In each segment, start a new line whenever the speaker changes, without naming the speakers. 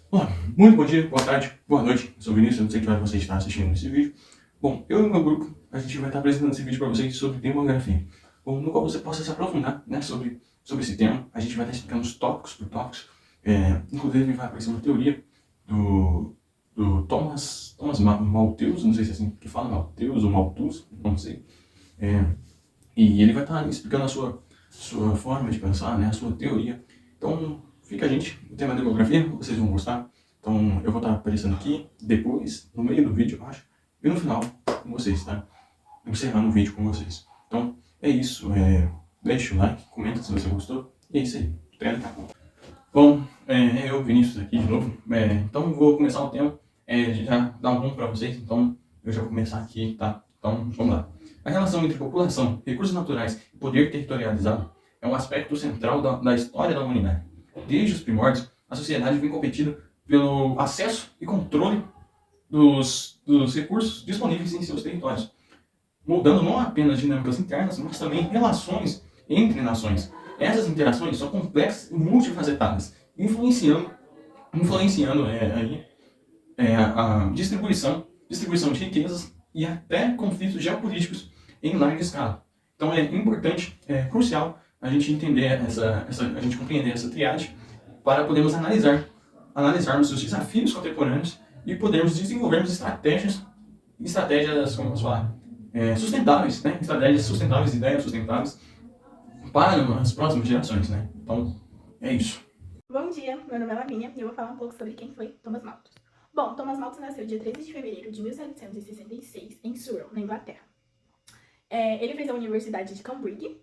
Olá, muito bom dia, boa tarde, boa noite. Eu sou o Vinícius, eu não sei que hora você está assistindo esse vídeo. Bom, eu e o meu grupo, a gente vai estar apresentando esse vídeo para vocês sobre demografia. Bom, no qual você possa se aprofundar, né, sobre esse tema. A gente vai estar explicando os tópicos por tópicos. Inclusive vai aparecer uma teoria do Thomas Malthus, não sei se é assim que fala, Malthus ou Malthus, não sei. E ele vai estar explicando a sua forma de pensar, né, a sua teoria. Então, fica a gente, o tema é demografia, vocês vão gostar. Então, eu vou estar aparecendo aqui, depois, no meio do vídeo, eu acho, e no final, com vocês, tá? Encerrando o vídeo com vocês. Então, é isso. Deixa o like, comenta se você gostou. E é isso aí. Até daqui a pouco. Bom, eu, Vinícius, aqui de novo. Então, vou começar o tema. Já dar um rumo para vocês. Então, eu já vou começar aqui, tá? Então, vamos lá. A relação entre população, recursos naturais e poder territorializado é um aspecto central da história da humanidade. Desde os primórdios, a sociedade vem competindo pelo acesso e controle dos recursos disponíveis em seus territórios, mudando não apenas dinâmicas internas, mas também relações entre nações. Essas interações são complexas e multifacetadas, influenciando a distribuição de riquezas e até conflitos geopolíticos em larga escala. Então é importante, crucial a gente entender a gente compreender essa triade para podermos analisarmos os desafios contemporâneos e podermos desenvolvermos estratégias, como posso falar, sustentáveis, né? Estratégias sustentáveis, ideias sustentáveis para as próximas gerações, né? Então, é isso.
Bom dia, meu nome é Lavínia e eu vou falar um pouco sobre quem foi Thomas Malthus. Bom, Thomas Malthus nasceu dia 13 de fevereiro de 1766 em Surrey, na Inglaterra. Ele fez a Universidade de Cambridge,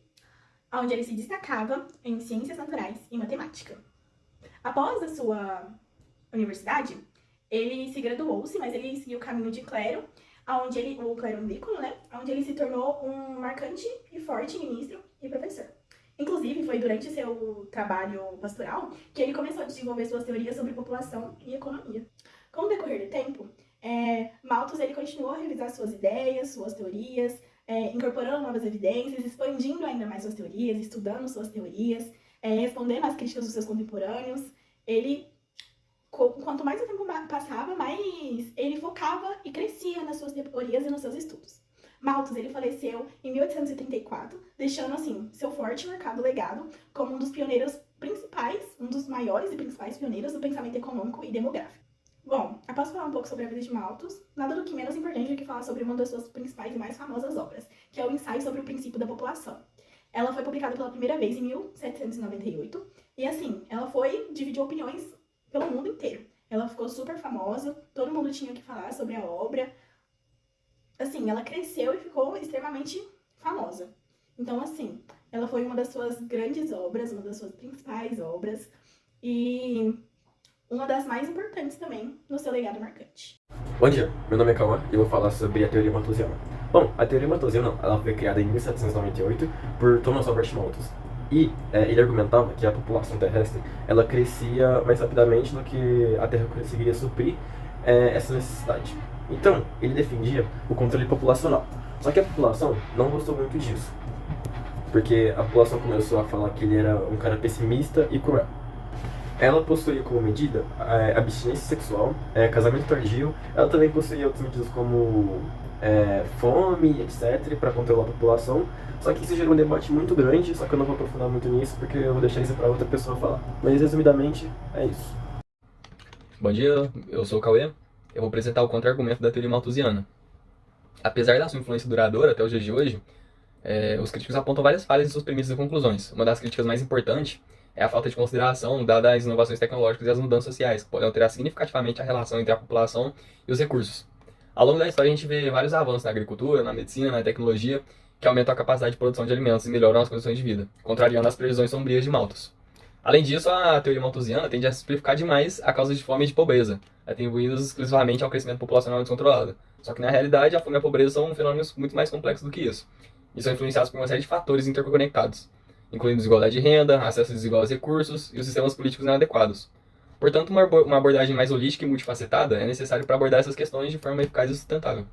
onde ele se destacava em ciências naturais e matemática. Após a sua universidade, ele se graduou-se, mas ele seguiu o caminho de clero, o clero anglicano, né? Onde ele se tornou um marcante e forte ministro e professor. Inclusive, foi durante seu trabalho pastoral que ele começou a desenvolver suas teorias sobre população e economia. Com o decorrer do tempo, Malthus ele continuou a revisar suas ideias, suas teorias, incorporando novas evidências, expandindo ainda mais suas teorias, estudando suas teorias, respondendo às críticas dos seus contemporâneos. Quanto mais o tempo passava, mais ele focava e crescia nas suas teorias e nos seus estudos. Malthus ele faleceu em 1834, deixando assim seu forte e marcado legado como um dos pioneiros principais, um dos maiores e principais pioneiros do pensamento econômico e demográfico. Bom, após falar um pouco sobre a vida de Malthus, nada do que menos importante do que falar sobre uma das suas principais e mais famosas obras, que é o Ensaio sobre o Princípio da População. Ela foi publicada pela primeira vez em 1798 e assim, ela dividiu opiniões pelo mundo inteiro. Ela ficou super famosa, todo mundo tinha o que falar sobre a obra. Assim, ela cresceu e ficou extremamente famosa. Então, assim, ela foi uma das suas grandes obras, uma das suas principais obras e uma das mais importantes também no seu legado marcante.
Bom dia, meu nome é Cauã e eu vou falar sobre a teoria malthusiana. Bom, a teoria malthusiana ela foi criada em 1798 por Thomas Robert Malthus. E ele argumentava que a população terrestre ela crescia mais rapidamente do que a Terra conseguiria suprir essa necessidade. Então, ele defendia o controle populacional. Só que a população não gostou muito disso, porque a população começou a falar que ele era um cara pessimista e cruel. Ela possuía como medida abstinência sexual, casamento tardio. Ela também possuía outras medidas como fome, etc., para controlar a população. Só que isso gerou um debate muito grande, só que eu não vou aprofundar muito nisso, porque eu vou deixar isso para outra pessoa falar. Mas, resumidamente, é isso.
Bom dia, eu sou o Cauê. Eu vou apresentar o contra-argumento da teoria malthusiana. Apesar da sua influência duradoura até os dias de hoje, os críticos apontam várias falhas em suas premissas e conclusões. Uma das críticas mais importantes é a falta de consideração dada às inovações tecnológicas e às mudanças sociais, que podem alterar significativamente a relação entre a população e os recursos. Ao longo da história, a gente vê vários avanços na agricultura, na medicina, na tecnologia, que aumentam a capacidade de produção de alimentos e melhoram as condições de vida, contrariando as previsões sombrias de Malthus. Além disso, a teoria malthusiana tende a simplificar demais a causa de fome e de pobreza, atribuídas exclusivamente ao crescimento populacional descontrolado. Só que, na realidade, a fome e a pobreza são fenômenos muito mais complexos do que isso, e são influenciados por uma série de fatores interconectados, incluindo desigualdade de renda, acesso desigual aos recursos e os sistemas políticos inadequados. Portanto, uma abordagem mais holística e multifacetada é necessária para abordar essas questões de forma eficaz e sustentável.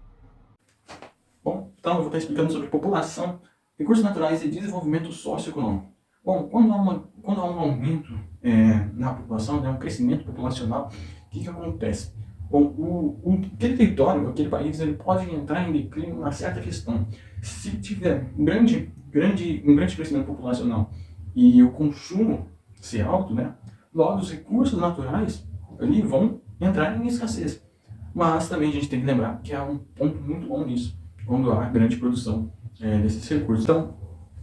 Bom, então eu vou estar explicando sobre população, recursos naturais e desenvolvimento socioeconômico. Bom, quando há um aumento na população, né, um crescimento populacional, que acontece? Bom, aquele território, aquele país, ele pode entrar em declínio uma certa questão. Se tiver um grande crescimento populacional e o consumo ser alto, né, logo os recursos naturais ali vão entrar em escassez. Mas também a gente tem que lembrar que há um ponto muito bom nisso, quando há grande produção desses recursos. Então,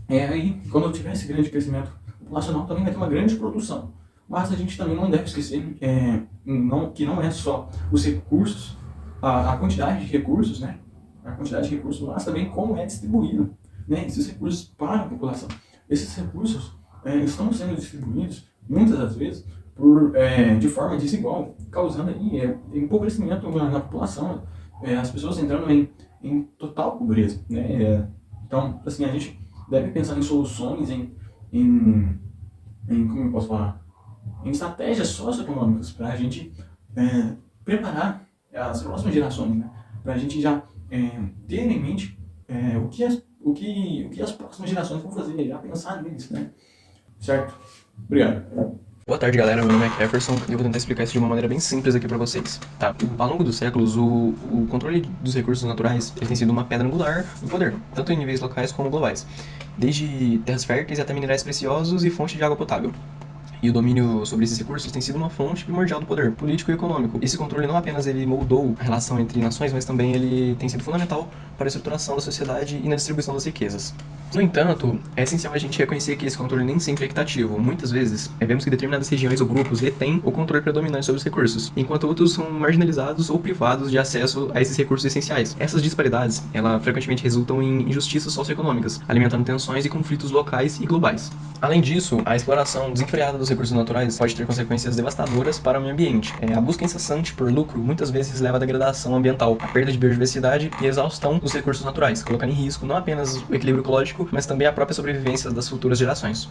aí, quando tiver esse grande crescimento populacional, também vai ter uma grande produção. Mas a gente também não deve esquecer que não é só os recursos, a quantidade de recursos, né? A quantidade de recursos, mas também como é distribuído, né? Esses recursos para a população. Esses recursos estão sendo distribuídos, muitas das vezes, de forma desigual, causando aí empobrecimento na população, as pessoas entrando em total pobreza, né? Então, assim, a gente deve pensar em soluções, como eu posso falar, em estratégias socioeconômicas para a gente preparar as próximas gerações, né? Para a gente já ter em mente o que as próximas gerações vão fazer, já pensar nisso, né? Certo? Obrigado.
Boa tarde, galera. Meu nome é Jefferson e eu vou tentar explicar isso de uma maneira bem simples aqui pra vocês, tá? Ao longo dos séculos, o controle dos recursos naturais tem sido uma pedra angular do poder, tanto em níveis locais como globais, desde terras férteis até minerais preciosos e fontes de água potável. E o domínio sobre esses recursos tem sido uma fonte primordial do poder político e econômico. Esse controle não apenas ele moldou a relação entre nações, mas também ele tem sido fundamental para a estruturação da sociedade e na distribuição das riquezas. No entanto, é essencial a gente reconhecer que esse controle nem sempre é equitativo. Muitas vezes, vemos que determinadas regiões ou grupos retêm o controle predominante sobre os recursos, enquanto outros são marginalizados ou privados de acesso a esses recursos essenciais. Essas disparidades, frequentemente resultam em injustiças socioeconômicas, alimentando tensões e conflitos locais e globais. Além disso, a exploração desenfreada dos recursos naturais pode ter consequências devastadoras para o meio ambiente. A busca incessante por lucro muitas vezes leva à degradação ambiental, à perda de biodiversidade e exaustão dos recursos naturais, colocando em risco não apenas o equilíbrio ecológico, mas também a própria sobrevivência das futuras gerações.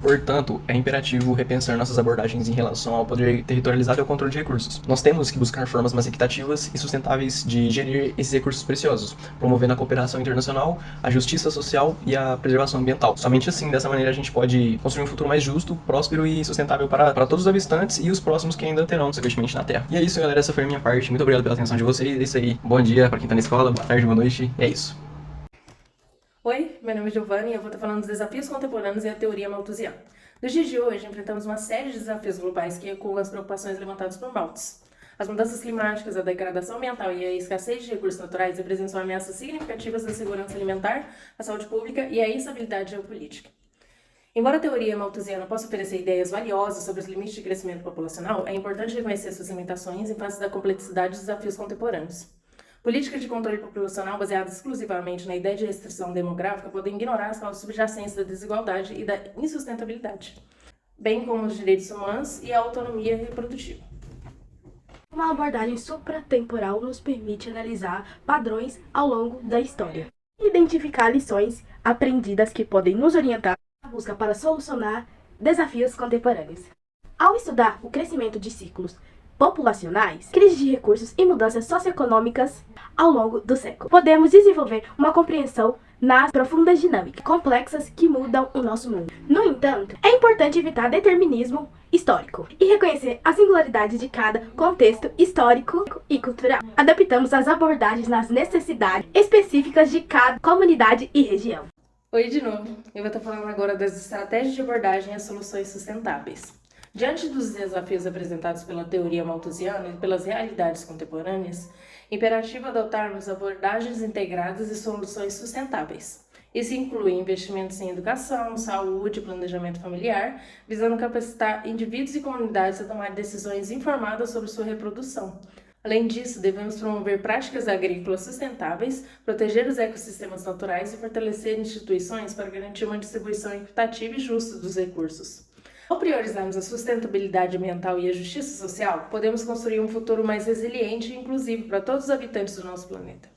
Portanto, é imperativo repensar nossas abordagens em relação ao poder territorializado e ao controle de recursos. Nós temos que buscar formas mais equitativas e sustentáveis de gerir esses recursos preciosos, promovendo a cooperação internacional, a justiça social e a preservação ambiental. Somente assim, dessa maneira, a gente pode construir um futuro mais justo, próspero e sustentável para todos os habitantes e os próximos que ainda terão, consequentemente, na Terra. E é isso, galera. Essa foi a minha parte. Muito obrigado pela atenção de vocês. É isso aí. Bom dia para quem tá na escola, boa tarde, boa noite. É isso.
Oi, meu nome é Giovanni e eu vou estar falando dos desafios contemporâneos e a teoria malthusiana. Nos dias de hoje, enfrentamos uma série de desafios globais que ecoam as preocupações levantadas por Malthus. As mudanças climáticas, a degradação ambiental e a escassez de recursos naturais representam ameaças significativas à segurança alimentar, à saúde pública e à instabilidade geopolítica. Embora a teoria malthusiana possa oferecer ideias valiosas sobre os limites de crescimento populacional, é importante reconhecer suas limitações em face da complexidade dos desafios contemporâneos. Políticas de controle populacional baseadas exclusivamente na ideia de restrição demográfica podem ignorar as causas subjacentes da desigualdade e da insustentabilidade, bem como os direitos humanos e a autonomia reprodutiva.
Uma abordagem supratemporal nos permite analisar padrões ao longo da história e identificar lições aprendidas que podem nos orientar na busca para solucionar desafios contemporâneos. Ao estudar o crescimento de ciclos populacionais, crise de recursos e mudanças socioeconômicas ao longo do século, podemos desenvolver uma compreensão nas profundas dinâmicas complexas que mudam o nosso mundo. No entanto, é importante evitar determinismo histórico e reconhecer a singularidade de cada contexto histórico e cultural. Adaptamos as abordagens nas necessidades específicas de cada comunidade e região.
Oi de novo, eu vou estar falando agora das estratégias de abordagem e as soluções sustentáveis. Diante dos desafios apresentados pela teoria malthusiana e pelas realidades contemporâneas, é imperativo adotarmos abordagens integradas e soluções sustentáveis. Isso inclui investimentos em educação, saúde e planejamento familiar, visando capacitar indivíduos e comunidades a tomar decisões informadas sobre sua reprodução. Além disso, devemos promover práticas agrícolas sustentáveis, proteger os ecossistemas naturais e fortalecer instituições para garantir uma distribuição equitativa e justa dos recursos. Ao priorizarmos a sustentabilidade ambiental e a justiça social, podemos construir um futuro mais resiliente e inclusivo para todos os habitantes do nosso planeta.